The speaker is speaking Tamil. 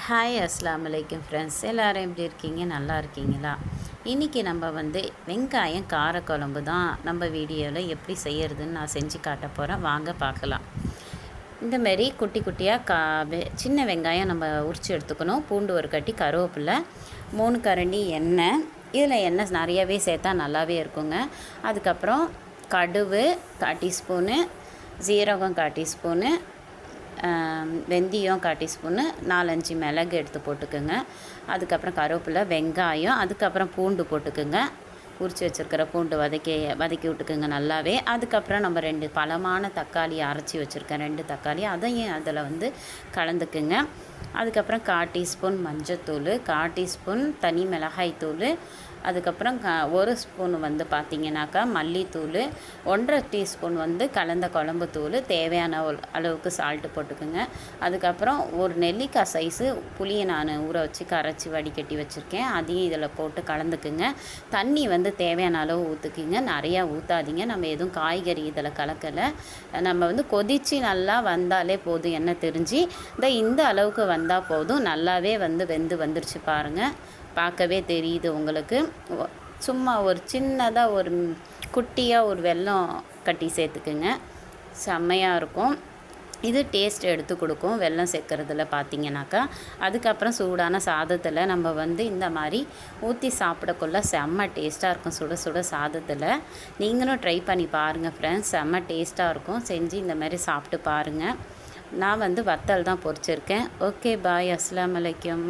ஹாய் அஸ்ஸலாமு அலைக்கும் ஃப்ரெண்ட்ஸ், எல்லோரும் எப்படி இருக்கீங்க? நல்லா இருக்கீங்களா? இன்றைக்கி நம்ம வெங்காயம் காரக்குழம்பு தான் நம்ம வீடியோவில் எப்படி செய்கிறதுன்னு நான் செஞ்சு காட்ட போகிறேன். வாங்க பார்க்கலாம். இந்தமாரி குட்டி குட்டியாக சின்ன வெங்காயம் நம்ம உரித்து எடுத்துக்கணும். பூண்டு ஒரு கட்டி, கருவேப்பிலை, 3 கரண்டி எண்ணெய். இதில் எண்ணெய் நிறையவே சேர்த்தா நல்லாவே இருக்குங்க. அதுக்கப்புறம் கடுகு 1/4 டீஸ்பூனு, ஜீரகம் 1/4 டீஸ்பூனு, வெந்தயம் 1/4 டீஸ்பூனு, 4-5 மிளகு எடுத்து போட்டுக்குங்க. அதுக்கப்புறம் கருவேப்பிலை, வெங்காயம், அதுக்கப்புறம் பூண்டு போட்டுக்குங்க. உரித்து வச்சுருக்கிற பூண்டு வதக்கி விட்டுக்குங்க நல்லாவே. அதுக்கப்புறம் நம்ம 2 பழமான தக்காளி அரைச்சி வச்சுருக்கேன், 2 தக்காளி, அதையும் அதில் கலந்துக்குங்க. அதுக்கப்புறம் 1/4 டீஸ்பூன் மஞ்சத்தூள், 1/4 டீஸ்பூன் தனி மிளகாய் தூள், அதுக்கப்புறம் 1 ஸ்பூன் பார்த்திங்கனாக்கா மல்லித்தூள், 1/2 டீஸ்பூன் கலந்த குழம்பு தூள், தேவையான அளவுக்கு சால்ட்டு போட்டுக்குங்க. அதுக்கப்புறம் ஒரு நெல்லிக்காய் சைஸு புளியை நான் ஊற வச்சு கரைச்சி வடிகட்டி வச்சுருக்கேன், அதையும் இதில் போட்டு கலந்துக்குங்க. தண்ணி தேவையான அளவு ஊற்றுக்குங்க, நிறையா ஊற்றாதீங்க. நம்ம எதுவும் காய்கறி இதில் கலக்கலை. நம்ம கொதித்து நல்லா வந்தாலே போதும், எண்ணெய் தெரிஞ்சு இந்த அளவுக்கு வந்தால் போதும். நல்லாவே வெந்து வந்துருச்சு பாருங்கள், பார்க்கவே தெரியுது உங்களுக்கு. சும்மா ஒரு சின்னதாக ஒரு குட்டியாக ஒரு வெல்லம் கட்டி சேர்த்துக்குங்க, செம்மையாக இருக்கும். இது டேஸ்ட் எடுத்து கொடுக்கும் வெல்லம் சேர்க்குறதுல பார்த்திங்கனாக்கா. அதுக்கப்புறம் சூடான சாதத்தில் நம்ம இந்த மாதிரி ஊற்றி சாப்பிடக்குள்ள செம்ம டேஸ்ட்டாக இருக்கும். சுட சுட சாதத்தில் நீங்களும் ட்ரை பண்ணி பாருங்கள் ஃப்ரெண்ட்ஸ், செம்ம டேஸ்ட்டாக இருக்கும். செஞ்சு இந்த மாதிரி சாப்பிட்டு பாருங்கள். நான் வத்தல் தான் பொரிச்சிருக்கேன். ஓகே, பாய், அஸ்ஸலாமு அலைக்கும்.